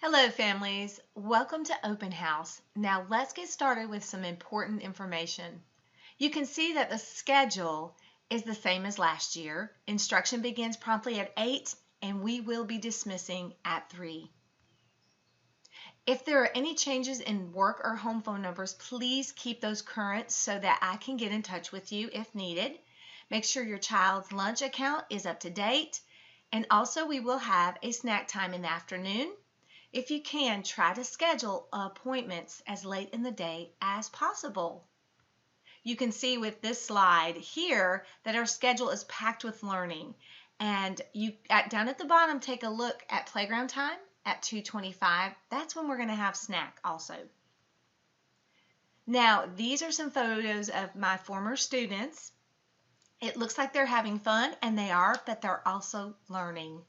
Hello families, welcome to Open House. Now let's get started with some important information. You can see that the schedule is the same as last year. Instruction begins promptly at 8 and we will be dismissing at 3. If there are any changes in work or home phone numbers, please keep those current so that I can get in touch with you if needed. Make sure your child's lunch account is up to date, and also we will have a snack time in the afternoon. If you can, try to schedule appointments as late in the day as possible. You can see with this slide here that our schedule is packed with learning. And down at the bottom, take a look at playground time at 2:25. That's when we're going to have snack also. Now, these are some photos of my former students. It looks like they're having fun, and they are, but they're also learning.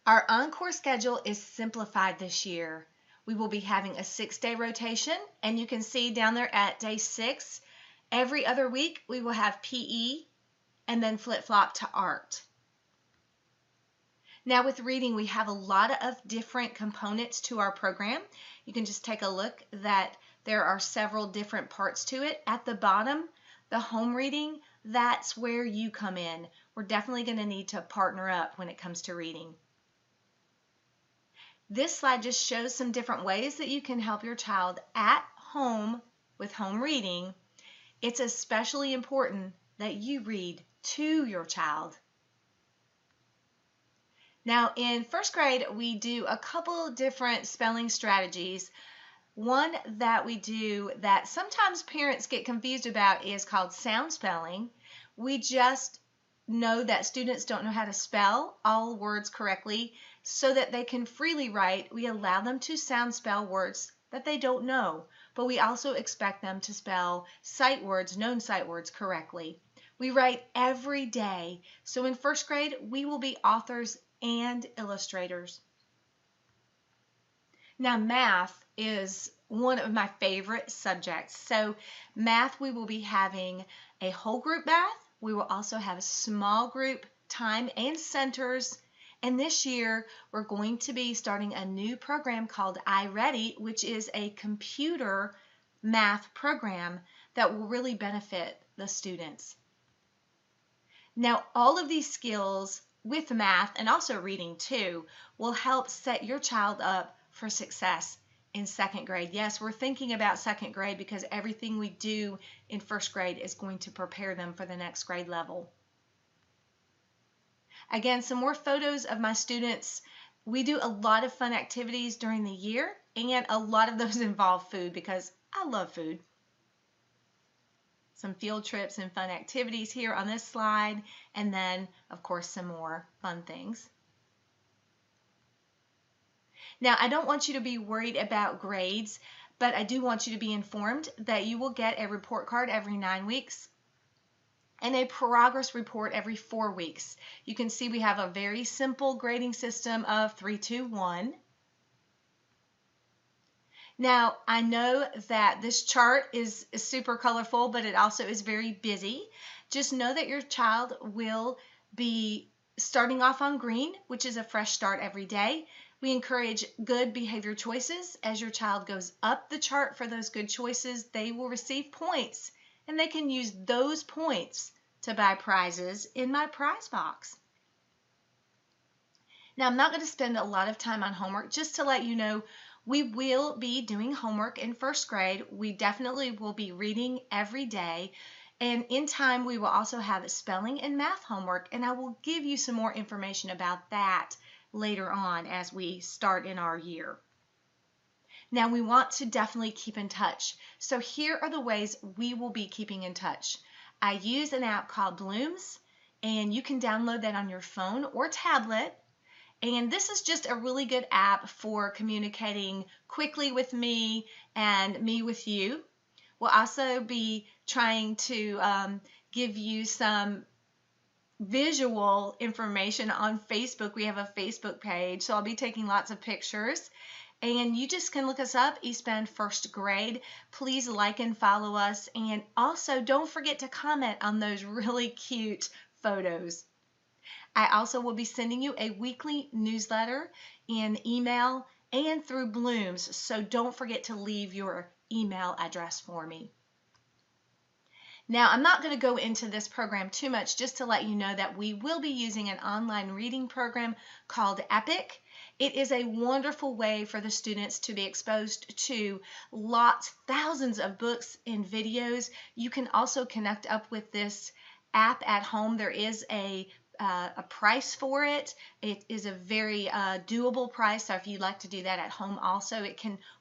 Our Encore schedule is simplified this year. We will be having a 6-day rotation, and you can see down there at day 6, every other week we will have PE and then flip-flop to art. Now with reading, we have a lot of different components to our program. You can just take a look that there are several different parts to it. At the bottom, the home reading, that's where you come in. We're definitely going to need to partner up when it comes to reading. This slide just shows some different ways that you can help your child at home with home reading. It's especially important that you read to your child. Now in first grade, we do a couple different spelling strategies. One that we do that sometimes parents get confused about is called sound spelling. We just know that students don't know how to spell all words correctly, so that they can freely write. We allow them to sound spell words that they don't know, but we also expect them to spell sight words, known sight words correctly. We write every day, so in first grade we will be authors and illustrators. Now math is one of my favorite subjects. So math, we will be having a whole group math. We will also have small group time and centers. And this year, we're going to be starting a new program called iReady, which is a computer math program that will really benefit the students. Now, all of these skills with math and also reading too will help set your child up for success in second grade. Yes, we're thinking about second grade because everything we do in first grade is going to prepare them for the next grade level. Again, some more photos of my students. We do a lot of fun activities during the year, and a lot of those involve food because I love food. Some field trips and fun activities here on this slide, and then, of course, some more fun things. Now, I don't want you to be worried about grades, but I do want you to be informed that you will get a report card every 9 weeks and a progress report every 4 weeks. You can see we have a very simple grading system of 3, 2, 1. Now, I know that this chart is super colorful, but it also is very busy. Just know that your child will be starting off on green, which is a fresh start every day. We encourage good behavior choices. As your child goes up the chart for those good choices, they will receive points, and they can use those points to buy prizes in my prize box. Now, I'm not going to spend a lot of time on homework. Just to let you know, we will be doing homework in first grade. We definitely will be reading every day. And in time, we will also have spelling and math homework. And I will give you some more information about that later on as we start in our year. Now, we want to definitely keep in touch. So here are the ways we will be keeping in touch. I use an app called Blooms, and you can download that on your phone or tablet. And this is just a really good app for communicating quickly with me and me with you. We'll also be trying to give you some visual information on Facebook. We have a Facebook page, so I'll be taking lots of pictures. And you just can look us up, East Bend First Grade. Please like and follow us. And also don't forget to comment on those really cute photos. I also will be sending you a weekly newsletter in email and through Blooms, so don't forget to leave your email address for me. Now, I'm not going to go into this program too much, just to let you know that we will be using an online reading program called Epic. It is a wonderful way for the students to be exposed to thousands of books and videos. You can also connect up with this app at home. There is a price for it. It is a very doable price. So if you'd like to do that at home also,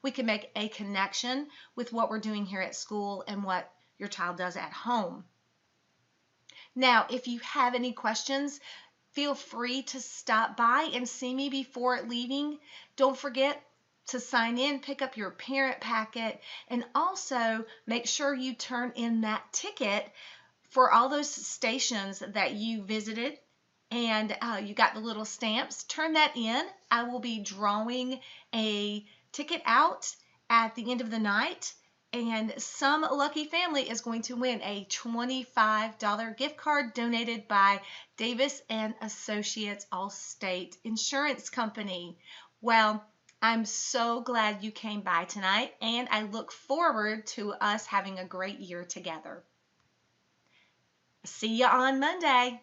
we can make a connection with what we're doing here at school and what your child does at home. Now, if you have any questions, feel free to stop by and see me before leaving. Don't forget to sign in, pick up your parent packet, and also make sure you turn in that ticket for all those stations that you visited, and you got the little stamps. Turn that in. I will be drawing a ticket out at the end of the night, and some lucky family is going to win a $25 gift card donated by Davis and Associates Allstate Insurance Company. Well, I'm so glad you came by tonight, and I look forward to us having a great year together. See you on Monday.